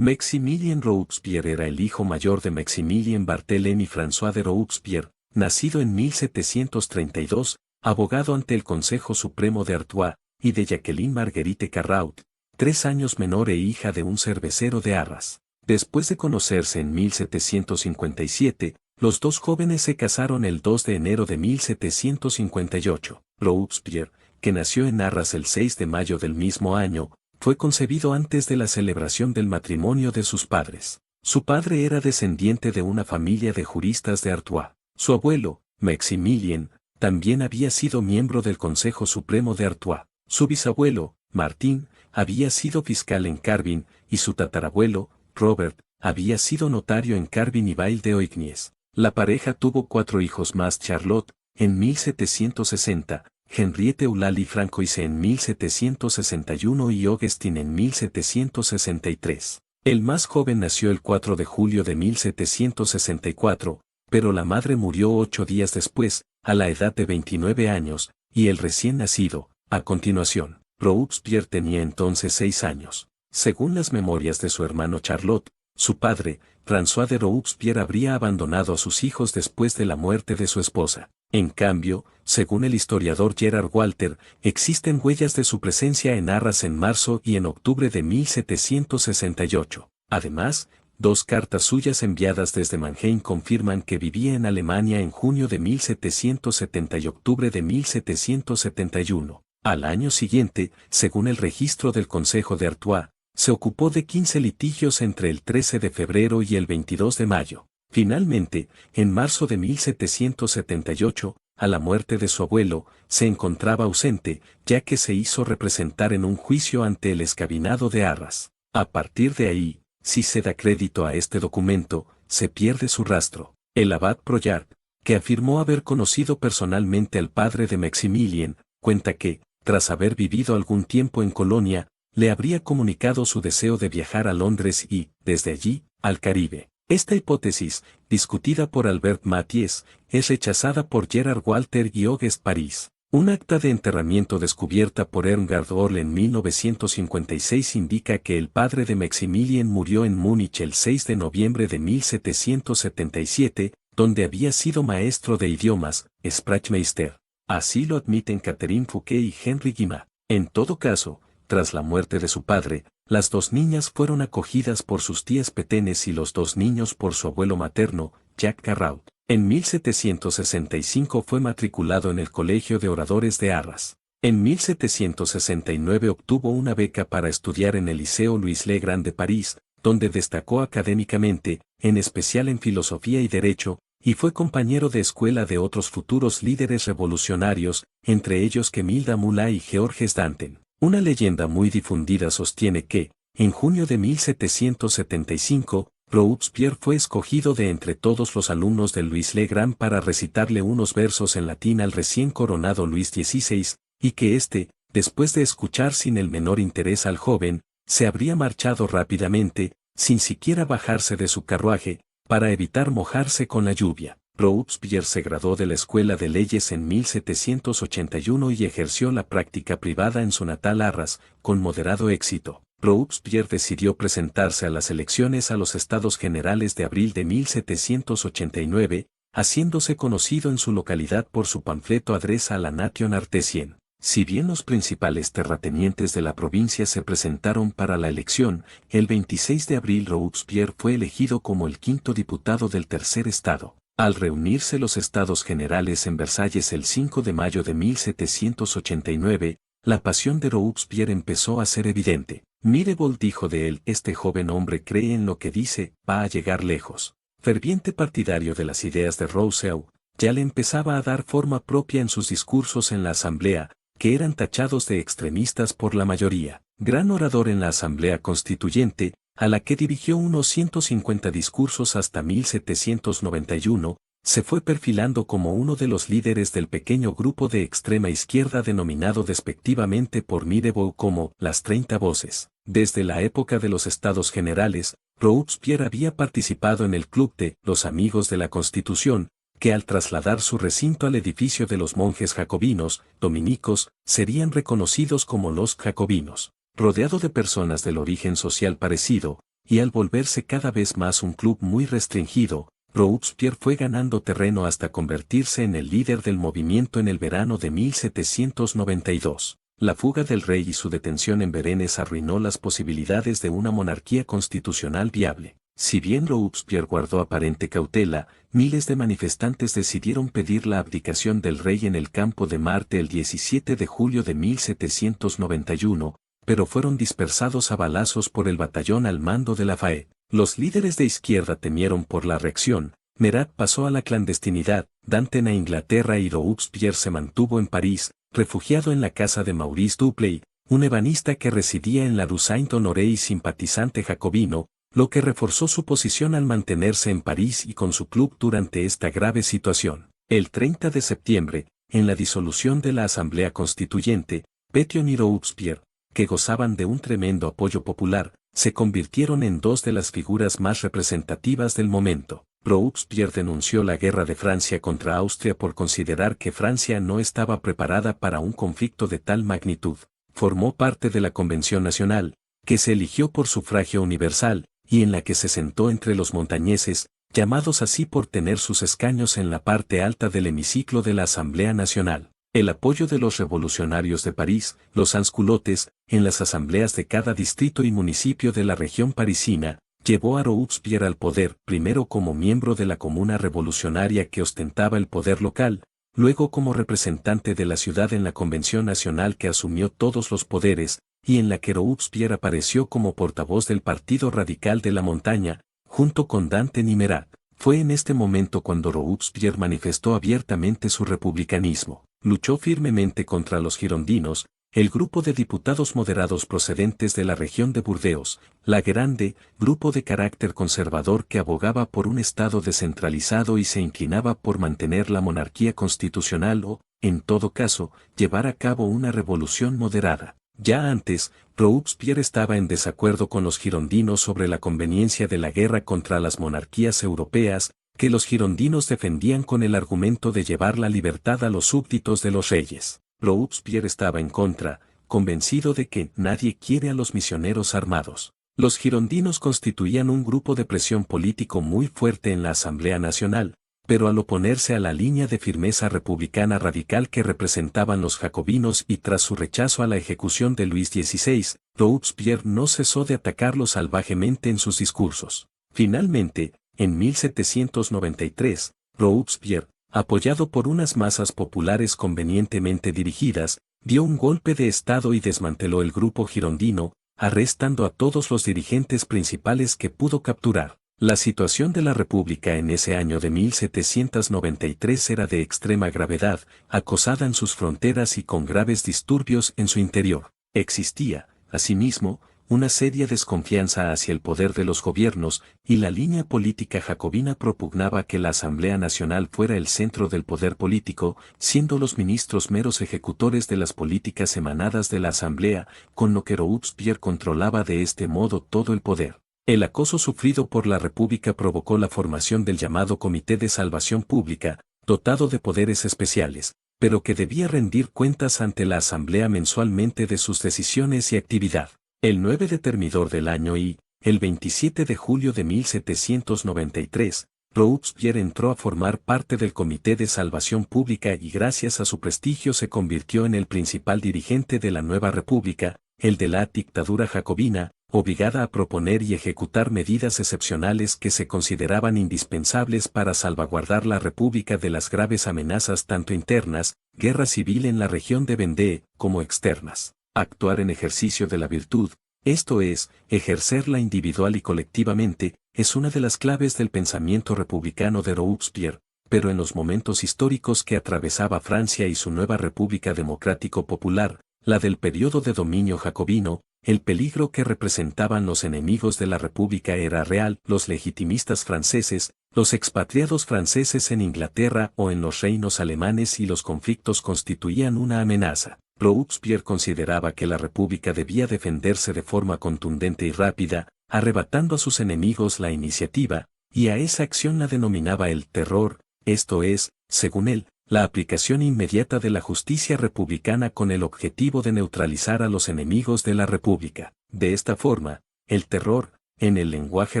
Maximilien Robespierre era el hijo mayor de Maximilien Barthélemy François de Robespierre, nacido en 1732, abogado ante el Consejo Supremo de Artois, y de Jacqueline Marguerite Carraut, 3 años menor e hija de un cervecero de Arras. Después de conocerse en 1757, los dos jóvenes se casaron el 2 de enero de 1758. Robespierre, que nació en Arras el 6 de mayo del mismo año, fue concebido antes de la celebración del matrimonio de sus padres. Su padre era descendiente de una familia de juristas de Artois. Su abuelo, Maximilien, también había sido miembro del Consejo Supremo de Artois. Su bisabuelo, Martín, había sido fiscal en Carbin, y su tatarabuelo, Robert, había sido notario en Carbin y Vail-de-Oignies. La pareja tuvo 4 hijos más: Charlotte, en 1760, Henriette Eulalie Francois en 1761 y Augustin en 1763. El más joven nació el 4 de julio de 1764, pero la madre murió 8 días después, a la edad de 29 años, y el recién nacido, a continuación. Robespierre tenía entonces 6 años. Según las memorias de su hermano Charlotte, su padre, François de Robespierre, habría abandonado a sus hijos después de la muerte de su esposa. En cambio, según el historiador Gerard Walter, existen huellas de su presencia en Arras en marzo y en octubre de 1768. Además, 2 cartas suyas enviadas desde Mannheim confirman que vivía en Alemania en junio de 1770 y octubre de 1771. Al año siguiente, según el registro del Consejo de Artois, se ocupó de 15 litigios entre el 13 de febrero y el 22 de mayo. Finalmente, en marzo de 1778, a la muerte de su abuelo, se encontraba ausente, ya que se hizo representar en un juicio ante el escabinado de Arras. A partir de ahí, si se da crédito a este documento, se pierde su rastro. El abad Proyard, que afirmó haber conocido personalmente al padre de Maximilien, cuenta que, tras haber vivido algún tiempo en Colonia, le habría comunicado su deseo de viajar a Londres y, desde allí, al Caribe. Esta hipótesis, discutida por Albert Mathies, es rechazada por Gerard Walter y Auguste Paris. Un acta de enterramiento descubierta por Irmgard Orl en 1956 indica que el padre de Maximilien murió en Múnich el 6 de noviembre de 1777, donde había sido maestro de idiomas, Sprachmeister. Así lo admiten Catherine Fouquet y Henry Guimard. En todo caso, tras la muerte de su padre, las 2 niñas fueron acogidas por sus tías petenes y los 2 niños por su abuelo materno, Jacques Carraut. En 1765 fue matriculado en el Colegio de Oradores de Arras. En 1769 obtuvo una beca para estudiar en el Liceo Louis le Grand de París, donde destacó académicamente, en especial en filosofía y derecho, y fue compañero de escuela de otros futuros líderes revolucionarios, entre ellos Camille Desmoulins y Georges Danton. Una leyenda muy difundida sostiene que, en junio de 1775, Robespierre fue escogido de entre todos los alumnos del Louis le Grand para recitarle unos versos en latín al recién coronado Luis XVI, y que éste, después de escuchar sin el menor interés al joven, se habría marchado rápidamente, sin siquiera bajarse de su carruaje, para evitar mojarse con la lluvia. Robespierre se graduó de la Escuela de Leyes en 1781 y ejerció la práctica privada en su natal Arras, con moderado éxito. Robespierre decidió presentarse a las elecciones a los Estados Generales de abril de 1789, haciéndose conocido en su localidad por su panfleto Adresa a la Nation Artesienne. Si bien los principales terratenientes de la provincia se presentaron para la elección, el 26 de abril Robespierre fue elegido como el 5º diputado del tercer estado. Al reunirse los Estados Generales en Versalles el 5 de mayo de 1789, la pasión de Robespierre empezó a ser evidente. Mirabeau dijo de él: este joven hombre cree en lo que dice, va a llegar lejos. Ferviente partidario de las ideas de Rousseau, ya le empezaba a dar forma propia en sus discursos en la Asamblea, que eran tachados de extremistas por la mayoría. Gran orador en la Asamblea Constituyente, a la que dirigió unos 150 discursos hasta 1791, se fue perfilando como uno de los líderes del pequeño grupo de extrema izquierda denominado despectivamente por Mirabeau como las 30 Voces. Desde la época de los Estados Generales, Robespierre había participado en el Club de los Amigos de la Constitución, que al trasladar su recinto al edificio de los monjes jacobinos, dominicos, serían reconocidos como los jacobinos. Rodeado de personas del origen social parecido, y al volverse cada vez más un club muy restringido, Robespierre fue ganando terreno hasta convertirse en el líder del movimiento en el verano de 1792. La fuga del rey y su detención en Varennes arruinó las posibilidades de una monarquía constitucional viable. Si bien Robespierre guardó aparente cautela, miles de manifestantes decidieron pedir la abdicación del rey en el campo de Marte el 17 de julio de 1791, pero fueron dispersados a balazos por el batallón al mando de Lafayette. Los líderes de izquierda temieron por la reacción. Marat pasó a la clandestinidad, Danton a Inglaterra y Robespierre se mantuvo en París, refugiado en la casa de Maurice Dupleix, un ebanista que residía en la Rue Saint-Honoré y simpatizante jacobino, lo que reforzó su posición al mantenerse en París y con su club durante esta grave situación. El 30 de septiembre, en la disolución de la Asamblea Constituyente, Pétion y Robespierre, que gozaban de un tremendo apoyo popular, se convirtieron en dos de las figuras más representativas del momento. Robespierre denunció la guerra de Francia contra Austria por considerar que Francia no estaba preparada para un conflicto de tal magnitud. Formó parte de la Convención Nacional, que se eligió por sufragio universal, y en la que se sentó entre los montañeses, llamados así por tener sus escaños en la parte alta del hemiciclo de la Asamblea Nacional. El apoyo de los revolucionarios de París, los sansculottes, en las asambleas de cada distrito y municipio de la región parisina, llevó a Robespierre al poder, primero como miembro de la Comuna Revolucionaria que ostentaba el poder local, luego como representante de la ciudad en la Convención Nacional que asumió todos los poderes, y en la que Robespierre apareció como portavoz del Partido Radical de la Montaña, junto con Danton y Marat. Fue en este momento cuando Robespierre manifestó abiertamente su republicanismo. Luchó firmemente contra los girondinos, el grupo de diputados moderados procedentes de la región de Burdeos, la Grande, grupo de carácter conservador que abogaba por un Estado descentralizado y se inclinaba por mantener la monarquía constitucional o, en todo caso, llevar a cabo una revolución moderada. Ya antes, Robespierre estaba en desacuerdo con los girondinos sobre la conveniencia de la guerra contra las monarquías europeas, que los girondinos defendían con el argumento de llevar la libertad a los súbditos de los reyes. Robespierre estaba en contra, convencido de que nadie quiere a los misioneros armados. Los girondinos constituían un grupo de presión político muy fuerte en la Asamblea Nacional, pero al oponerse a la línea de firmeza republicana radical que representaban los jacobinos y tras su rechazo a la ejecución de Luis XVI, Robespierre no cesó de atacarlos salvajemente en sus discursos. Finalmente, en 1793, Robespierre, apoyado por unas masas populares convenientemente dirigidas, dio un golpe de Estado y desmanteló el grupo girondino, arrestando a todos los dirigentes principales que pudo capturar. La situación de la República en ese año de 1793 era de extrema gravedad, acosada en sus fronteras y con graves disturbios en su interior. Existía, asimismo, una seria desconfianza hacia el poder de los gobiernos, y la línea política jacobina propugnaba que la Asamblea Nacional fuera el centro del poder político, siendo los ministros meros ejecutores de las políticas emanadas de la Asamblea, con lo que Robespierre controlaba de este modo todo el poder. El acoso sufrido por la República provocó la formación del llamado Comité de Salvación Pública, dotado de poderes especiales, pero que debía rendir cuentas ante la Asamblea mensualmente de sus decisiones y actividad. El 9 de Termidor del año y, el 27 de julio de 1793, Robespierre entró a formar parte del Comité de Salvación Pública y gracias a su prestigio se convirtió en el principal dirigente de la nueva república, el de la dictadura jacobina, obligada a proponer y ejecutar medidas excepcionales que se consideraban indispensables para salvaguardar la república de las graves amenazas tanto internas, guerra civil en la región de Vendée, como externas. Actuar en ejercicio de la virtud, esto es, ejercerla individual y colectivamente, es una de las claves del pensamiento republicano de Robespierre, pero en los momentos históricos que atravesaba Francia y su nueva República Democrático Popular, la del periodo de dominio jacobino, el peligro que representaban los enemigos de la República era real. Los legitimistas franceses, los expatriados franceses en Inglaterra o en los reinos alemanes y los conflictos constituían una amenaza. Robespierre consideraba que la República debía defenderse de forma contundente y rápida, arrebatando a sus enemigos la iniciativa, y a esa acción la denominaba el terror, esto es, según él, la aplicación inmediata de la justicia republicana con el objetivo de neutralizar a los enemigos de la República. De esta forma, el terror, en el lenguaje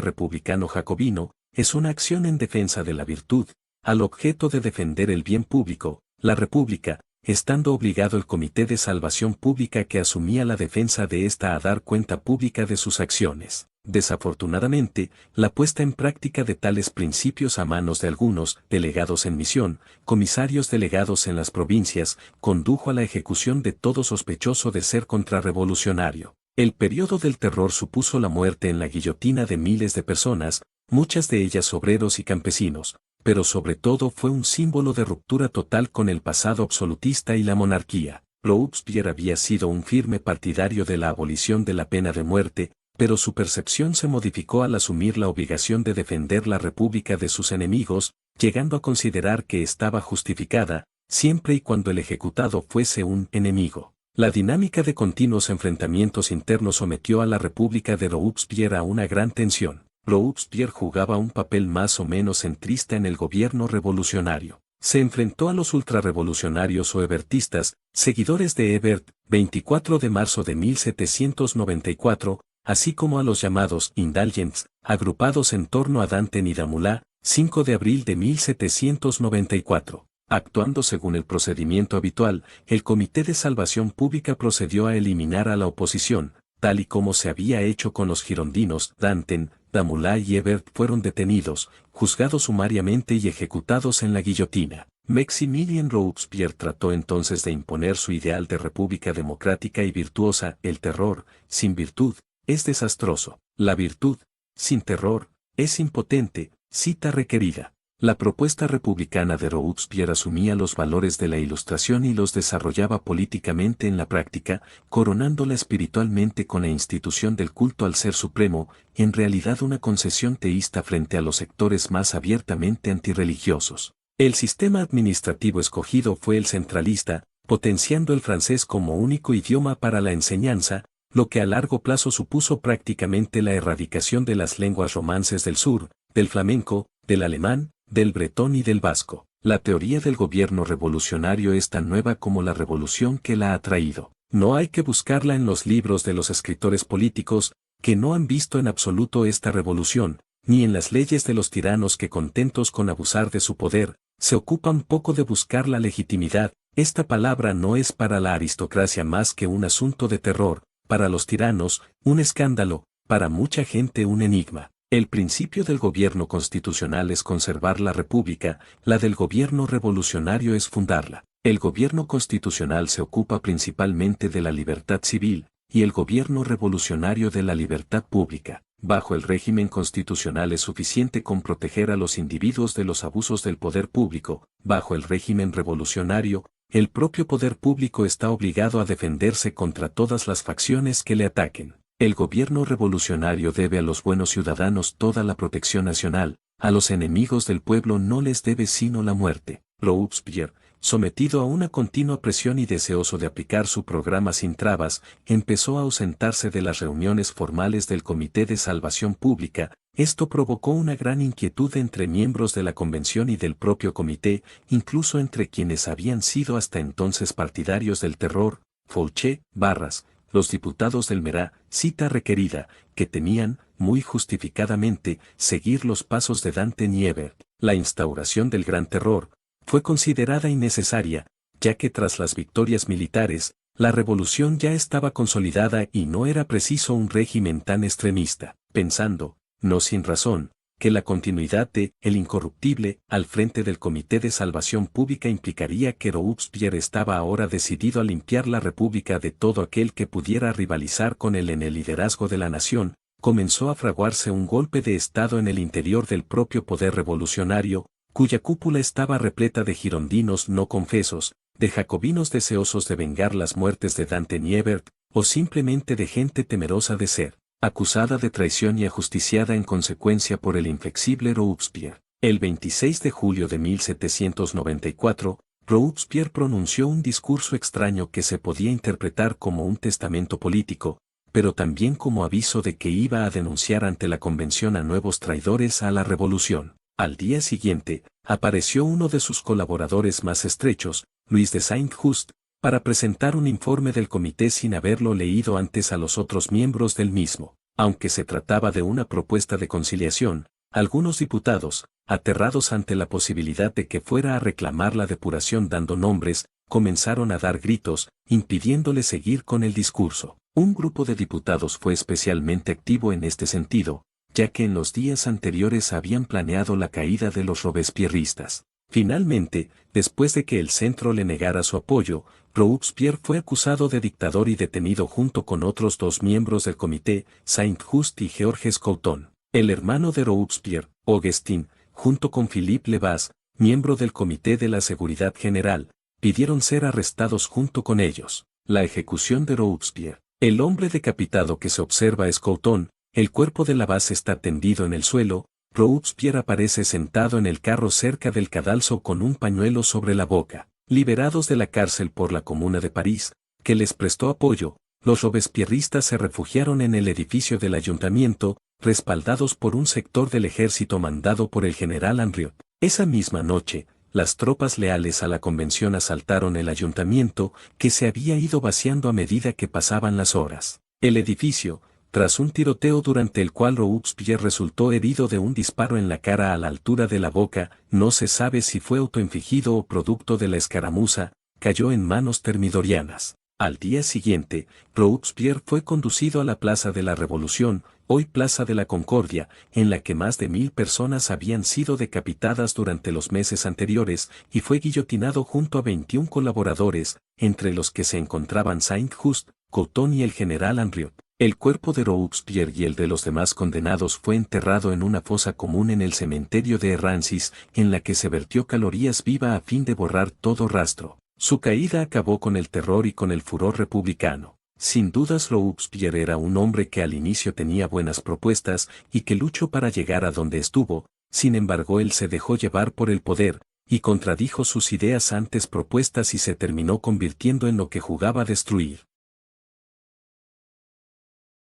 republicano jacobino, es una acción en defensa de la virtud, al objeto de defender el bien público, la república, estando obligado el Comité de Salvación Pública que asumía la defensa de ésta a dar cuenta pública de sus acciones. Desafortunadamente, la puesta en práctica de tales principios a manos de algunos delegados en misión, comisarios delegados en las provincias, condujo a la ejecución de todo sospechoso de ser contrarrevolucionario. El periodo del terror supuso la muerte en la guillotina de miles de personas, muchas de ellas obreros y campesinos, pero sobre todo fue un símbolo de ruptura total con el pasado absolutista y la monarquía. Robespierre había sido un firme partidario de la abolición de la pena de muerte, pero su percepción se modificó al asumir la obligación de defender la república de sus enemigos, llegando a considerar que estaba justificada, siempre y cuando el ejecutado fuese un enemigo. La dinámica de continuos enfrentamientos internos sometió a la república de Robespierre a una gran tensión. Robespierre jugaba un papel más o menos centrista en el gobierno revolucionario. Se enfrentó a los ultrarrevolucionarios o hebertistas, seguidores de Hebert, 24 de marzo de 1794, así como a los llamados indulgents, agrupados en torno a Danton y Dumoulin, 5 de abril de 1794. Actuando según el procedimiento habitual, el Comité de Salvación Pública procedió a eliminar a la oposición, tal y como se había hecho con los girondinos. Danton, Dumoulin y Hebert fueron detenidos, juzgados sumariamente y ejecutados en la guillotina. Maximilien Robespierre trató entonces de imponer su ideal de república democrática y virtuosa. El terror, sin virtud, es desastroso. La virtud, sin terror, es impotente, cita requerida. La propuesta republicana de Robespierre asumía los valores de la Ilustración y los desarrollaba políticamente en la práctica, coronándola espiritualmente con la institución del culto al Ser Supremo, en realidad una concesión teísta frente a los sectores más abiertamente antirreligiosos. El sistema administrativo escogido fue el centralista, potenciando el francés como único idioma para la enseñanza, lo que a largo plazo supuso prácticamente la erradicación de las lenguas romances del sur, del flamenco, del alemán, del bretón y del vasco. La teoría del gobierno revolucionario es tan nueva como la revolución que la ha traído. No hay que buscarla en los libros de los escritores políticos, que no han visto en absoluto esta revolución, ni en las leyes de los tiranos que, contentos con abusar de su poder, se ocupan poco de buscar la legitimidad. Esta palabra no es para la aristocracia más que un asunto de terror, para los tiranos, un escándalo, para mucha gente un enigma. El principio del gobierno constitucional es conservar la república, la del gobierno revolucionario es fundarla. El gobierno constitucional se ocupa principalmente de la libertad civil, y el gobierno revolucionario de la libertad pública. Bajo el régimen constitucional es suficiente con proteger a los individuos de los abusos del poder público. Bajo el régimen revolucionario, el propio poder público está obligado a defenderse contra todas las facciones que le ataquen. El gobierno revolucionario debe a los buenos ciudadanos toda la protección nacional, a los enemigos del pueblo no les debe sino la muerte. Robespierre, sometido a una continua presión y deseoso de aplicar su programa sin trabas, empezó a ausentarse de las reuniones formales del Comité de Salvación Pública. Esto provocó una gran inquietud entre miembros de la convención y del propio comité, incluso entre quienes habían sido hasta entonces partidarios del terror. Fouché, Barras, los diputados del Marat, cita requerida, que temían, muy justificadamente, seguir los pasos de Danton y Hebert. La instauración del Gran Terror fue considerada innecesaria, ya que tras las victorias militares, la revolución ya estaba consolidada y no era preciso un régimen tan extremista. Pensando, no sin razón, que la continuidad de El Incorruptible al frente del Comité de Salvación Pública implicaría que Robespierre estaba ahora decidido a limpiar la república de todo aquel que pudiera rivalizar con él en el liderazgo de la nación, comenzó a fraguarse un golpe de Estado en el interior del propio poder revolucionario, cuya cúpula estaba repleta de girondinos no confesos, de jacobinos deseosos de vengar las muertes de Danton y Hebert, o simplemente de gente temerosa de ser acusada de traición y ajusticiada en consecuencia por el inflexible Robespierre. El 26 de julio de 1794, Robespierre pronunció un discurso extraño que se podía interpretar como un testamento político, pero también como aviso de que iba a denunciar ante la convención a nuevos traidores a la revolución. Al día siguiente, apareció uno de sus colaboradores más estrechos, Luis de Saint-Just, para presentar un informe del comité sin haberlo leído antes a los otros miembros del mismo. Aunque se trataba de una propuesta de conciliación, algunos diputados, aterrados ante la posibilidad de que fuera a reclamar la depuración dando nombres, comenzaron a dar gritos, impidiéndole seguir con el discurso. Un grupo de diputados fue especialmente activo en este sentido, ya que en los días anteriores habían planeado la caída de los robespierristas. Finalmente, después de que el centro le negara su apoyo, Robespierre fue acusado de dictador y detenido junto con otros 2 miembros del comité, Saint-Just y Georges Couthon. El hermano de Robespierre, Augustin, junto con Philippe Le Bas, miembro del Comité de la Seguridad General, pidieron ser arrestados junto con ellos. La ejecución de Robespierre. El hombre decapitado que se observa es Couthon, el cuerpo de Le Bas está tendido en el suelo. Robespierre aparece sentado en el carro cerca del cadalso con un pañuelo sobre la boca. Liberados de la cárcel por la Comuna de París, que les prestó apoyo, los robespierristas se refugiaron en el edificio del ayuntamiento, respaldados por un sector del ejército mandado por el general Henriot. Esa misma noche, las tropas leales a la convención asaltaron el ayuntamiento, que se había ido vaciando a medida que pasaban las horas. El edificio, tras un tiroteo durante el cual Robespierre resultó herido de un disparo en la cara a la altura de la boca, no se sabe si fue autoinfligido o producto de la escaramuza, cayó en manos termidorianas. Al día siguiente, Robespierre fue conducido a la Plaza de la Revolución, hoy Plaza de la Concordia, en la que más de 1000 personas habían sido decapitadas durante los meses anteriores, y fue guillotinado junto a 21 colaboradores, entre los que se encontraban Saint-Just, Couthon y el general Henriot. El cuerpo de Robespierre y el de los demás condenados fue enterrado en una fosa común en el cementerio de Errancis, en la que se vertió calorías viva a fin de borrar todo rastro. Su caída acabó con el terror y con el furor republicano. Sin dudas Robespierre era un hombre que al inicio tenía buenas propuestas y que luchó para llegar a donde estuvo, sin embargo él se dejó llevar por el poder, y contradijo sus ideas antes propuestas y se terminó convirtiendo en lo que jugaba a destruir.